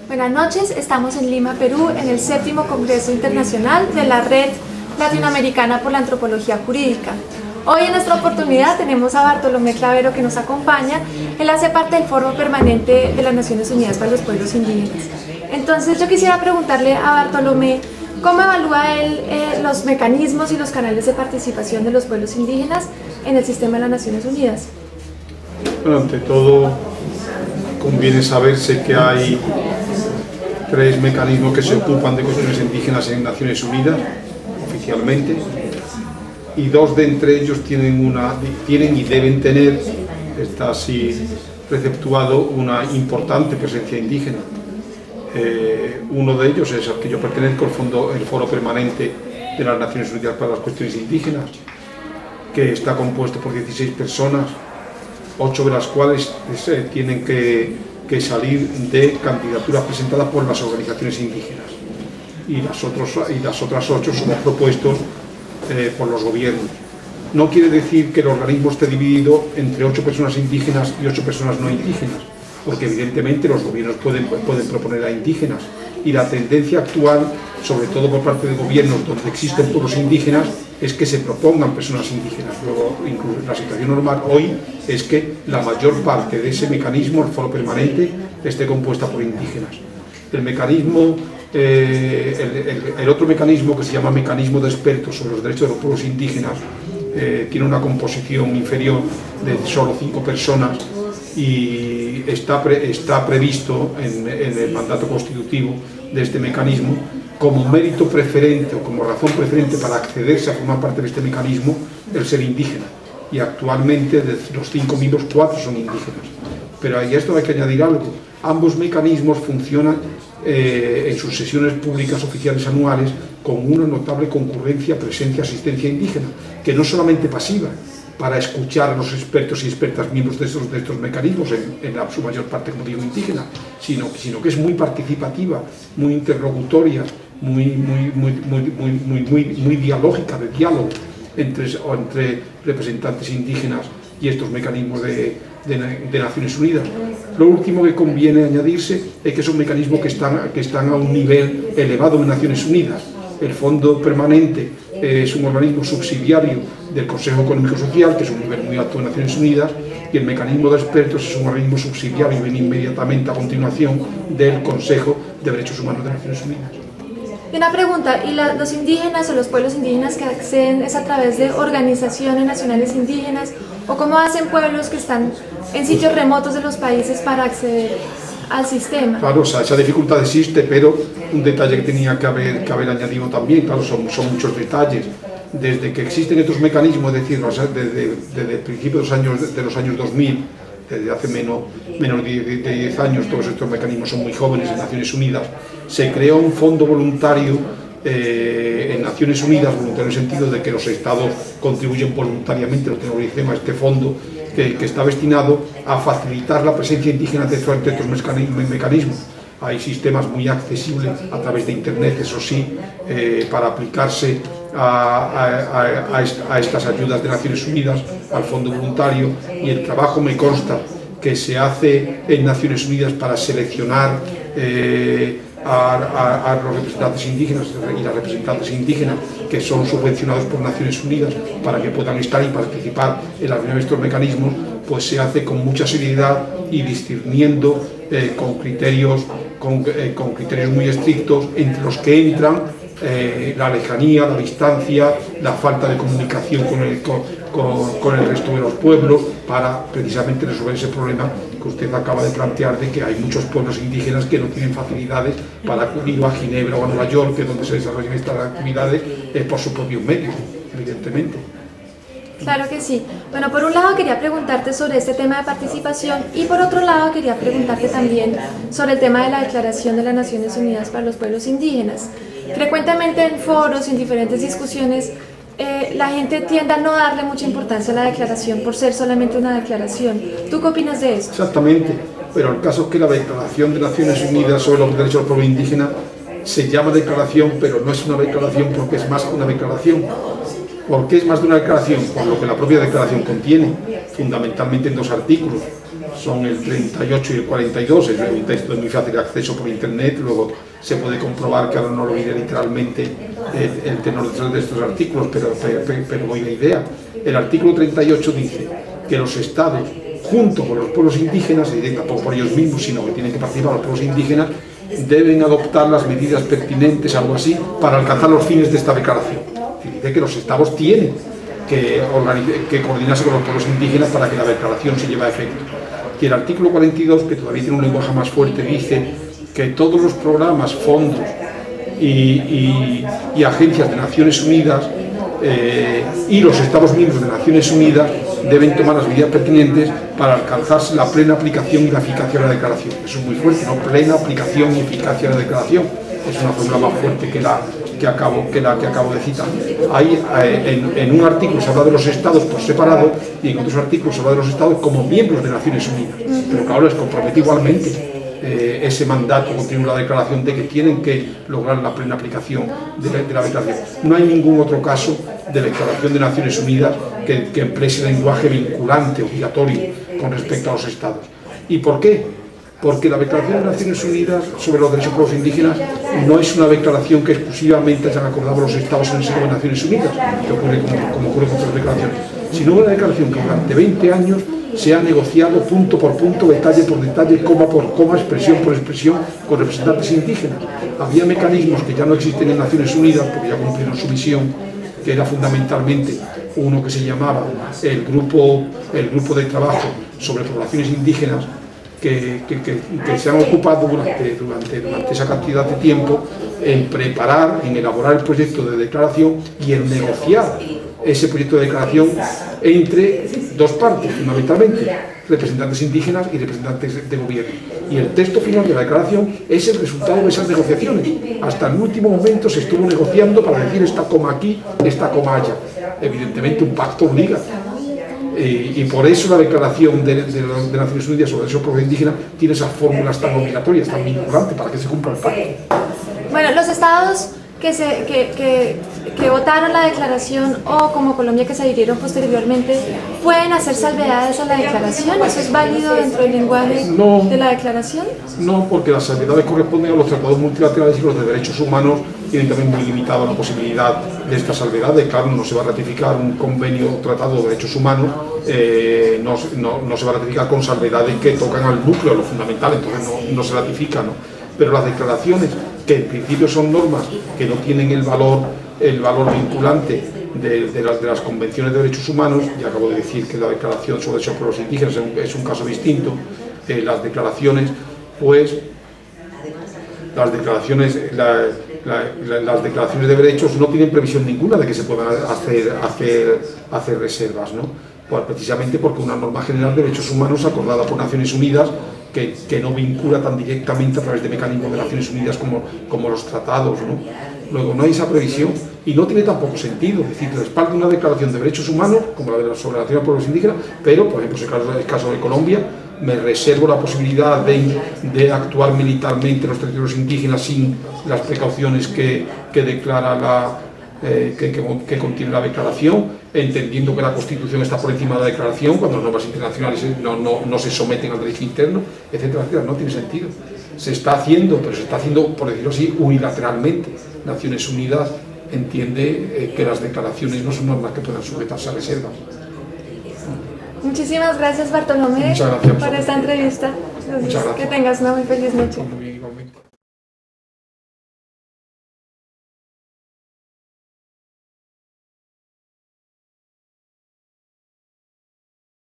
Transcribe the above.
Buenas noches, estamos en Lima, Perú, en el 7º Congreso Internacional de la Red Latinoamericana por la Antropología Jurídica. Hoy en nuestra oportunidad tenemos a Bartolomé Clavero que nos acompaña. Él hace parte del Foro Permanente de las Naciones Unidas para los Pueblos Indígenas. Entonces yo quisiera preguntarle a Bartolomé, ¿cómo evalúa él los mecanismos y los canales de participación de los pueblos indígenas en el sistema de las Naciones Unidas? Bueno, ante todo conviene saberse que hay 3 mecanismos que se ocupan de cuestiones indígenas en Naciones Unidas, oficialmente, y 2 de entre ellos tienen y deben tener, está así preceptuado, una importante presencia indígena. Uno de ellos es al que yo pertenezco, el Foro Permanente de las Naciones Unidas para las Cuestiones Indígenas, que está compuesto por 16 personas, 8 de las cuales tienen que salir de candidaturas presentadas por las organizaciones indígenas, y las otras 8 somos propuestos por los gobiernos. No quiere decir que el organismo esté dividido entre 8 personas indígenas y 8 personas no indígenas, porque evidentemente los gobiernos pueden proponer a indígenas, y la tendencia actual, sobre todo por parte de gobiernos donde existen pueblos indígenas, es que se propongan personas indígenas. Luego, incluso la situación normal hoy es que la mayor parte de ese mecanismo, el Foro Permanente, esté compuesta por indígenas. El mecanismo, el otro mecanismo, que se llama Mecanismo de Expertos sobre los Derechos de los Pueblos Indígenas, tiene una composición inferior de solo 5 personas y está previsto en el mandato constitutivo de este mecanismo como mérito preferente o como razón preferente para accederse a formar parte de este mecanismo el ser indígena, y actualmente de los 5 miembros 4 son indígenas. Pero a esto hay que añadir algo: ambos mecanismos funcionan en sus sesiones públicas oficiales anuales con una notable concurrencia, presencia, asistencia indígena, que no solamente pasiva para escuchar a los expertos y expertas miembros de estos mecanismos, en su mayor parte, como digo, indígena, sino que es muy participativa, muy interlocutoria, muy dialógica, de diálogo entre representantes indígenas y estos mecanismos de Naciones Unidas. Lo último que conviene añadirse es que son mecanismos que están a un nivel elevado en Naciones Unidas. El Fondo Permanente es un organismo subsidiario del Consejo Económico y Social, que es un nivel muy alto en Naciones Unidas, y el Mecanismo de Expertos es un organismo subsidiario y viene inmediatamente a continuación del Consejo de Derechos Humanos de Naciones Unidas. Y una pregunta, ¿y los indígenas o los pueblos indígenas que acceden es a través de organizaciones nacionales indígenas, o cómo hacen pueblos que están en sitios remotos de los países para acceder al sistema? Claro, o sea, esa dificultad existe, pero un detalle que tenía que haber añadido también, claro, son muchos detalles. Desde que existen estos mecanismos, es decir, desde el principio de los años 2000, desde hace menos de 10 años, todos estos mecanismos son muy jóvenes en Naciones Unidas, se creó un fondo voluntario en Naciones Unidas, voluntario en el sentido de que los estados contribuyen voluntariamente, lo tengo a este fondo, que está destinado a facilitar la presencia indígena de estos mecanismos. Hay sistemas muy accesibles a través de Internet, eso sí, para aplicarse a estas ayudas de Naciones Unidas, al Fondo Voluntario, y el trabajo me consta que se hace en Naciones Unidas para seleccionar a los representantes indígenas y las representantes indígenas que son subvencionados por Naciones Unidas para que puedan estar y participar en la reunión de estos mecanismos, pues se hace con mucha seriedad y discerniendo con criterios muy estrictos, entre los que entran la lejanía, la distancia, la falta de comunicación con el resto de los pueblos, para precisamente resolver ese problema que usted acaba de plantear, de que hay muchos pueblos indígenas que no tienen facilidades para acudir a Ginebra o a Nueva York, que es donde se desarrollan estas actividades, por sus propios medios, evidentemente. Claro que sí. Bueno, por un lado quería preguntarte sobre este tema de participación, y por otro lado quería preguntarte también sobre el tema de la Declaración de las Naciones Unidas para los Pueblos Indígenas. Frecuentemente en foros y en diferentes discusiones la gente tiende a no darle mucha importancia a la declaración por ser solamente una declaración. ¿Tú qué opinas de eso? Exactamente, pero el caso es que la Declaración de Naciones Unidas sobre los Derechos del Pueblo Indígena se llama declaración, pero no es una declaración porque es más que una declaración. ¿Por qué es más de una declaración? Por lo que la propia declaración contiene, fundamentalmente en 2 artículos. son el 38 y el 42, es un texto de muy fácil acceso por internet, luego se puede comprobar que ahora no lo diré literalmente el tenor de estos artículos, pero doy la idea. El artículo 38 dice que los estados, junto con los pueblos indígenas, y tampoco por ellos mismos, sino que tienen que participar los pueblos indígenas, deben adoptar las medidas pertinentes, algo así, para alcanzar los fines de esta declaración. Dice que los estados tienen que coordinarse con los pueblos indígenas para que la declaración se lleve a efecto. Y el artículo 42, que todavía tiene un lenguaje más fuerte, dice que todos los programas, fondos y agencias de Naciones Unidas y los Estados miembros de Naciones Unidas deben tomar las medidas pertinentes para alcanzar la plena aplicación y la eficacia de la declaración. Eso es muy fuerte, ¿no? Plena aplicación y eficacia de la declaración. Es una fórmula más fuerte que la que acabo de citar. Hay, en un artículo se habla de los estados por separado y en otros artículos se habla de los estados como miembros de Naciones Unidas. Pero claro, les compromete igualmente ese mandato continúa la declaración de que tienen que lograr la plena aplicación de la declaración. No hay ningún otro caso de declaración de Naciones Unidas que emplee lenguaje vinculante, obligatorio, con respecto a los estados. ¿Y por qué? Porque la Declaración de Naciones Unidas sobre los derechos de los indígenas no es una declaración que exclusivamente hayan acordado los estados en el seno de Naciones Unidas, que ocurre como ocurre con otras declaraciones, sino una declaración que durante 20 años se ha negociado punto por punto, detalle por detalle, coma por coma, expresión por expresión, con representantes indígenas. Había mecanismos que ya no existen en Naciones Unidas, porque ya cumplieron su misión, que era fundamentalmente uno que se llamaba el grupo de trabajo sobre poblaciones indígenas, que se han ocupado durante esa cantidad de tiempo en preparar, en elaborar el proyecto de declaración y en negociar ese proyecto de declaración entre dos partes, fundamentalmente, representantes indígenas y representantes de gobierno. Y el texto final de la declaración es el resultado de esas negociaciones. Hasta el último momento se estuvo negociando para decir esta coma aquí, esta coma allá. Evidentemente un pacto obliga. Y por eso la declaración de Naciones Unidas sobre derechos pueblos indígenas tiene esas fórmulas tan obligatorias, tan vinculantes para que se cumpla el pacto. Bueno, los estados que votaron la declaración o como Colombia que se adhirieron posteriormente, ¿pueden hacer salvedades a la declaración? ¿Eso es válido dentro del lenguaje de la declaración? No, porque las salvedades corresponden a los tratados multilaterales y los de derechos humanos tienen también muy limitada la posibilidad de estas salvedades. Claro, no se va a ratificar un convenio o tratado de derechos humanos, no se va a ratificar con salvedades que tocan al núcleo, a lo fundamental, entonces no se ratifica, ¿no? Pero las declaraciones, que en principio son normas que no tienen el valor vinculante de las convenciones de derechos humanos, ya acabo de decir que la declaración sobre derechos de los indígenas es un caso distinto, las declaraciones de derechos no tienen previsión ninguna de que se puedan hacer reservas, ¿no? Pues precisamente porque una norma general de derechos humanos acordada por Naciones Unidas que no vincula tan directamente a través de mecanismos de Naciones Unidas como los tratados, ¿no? Luego no hay esa previsión y no tiene tampoco sentido, es decir, respalda una declaración de derechos humanos como la de la sobre la pueblos indígenas, pero por ejemplo en el caso de Colombia me reservo la posibilidad de actuar militarmente en los territorios indígenas sin las precauciones que declara que contiene la declaración, entendiendo que la Constitución está por encima de la declaración cuando las normas internacionales no se someten al derecho interno, etcétera, etcétera. No tiene sentido. Se está haciendo, pero se está haciendo, por decirlo así, unilateralmente. Naciones Unidas entiende que las declaraciones no son normas que puedan sujetarse a reservas. Muchísimas gracias, Bartolomé, por esta entrevista. Muchas gracias. Que tengas una muy feliz noche.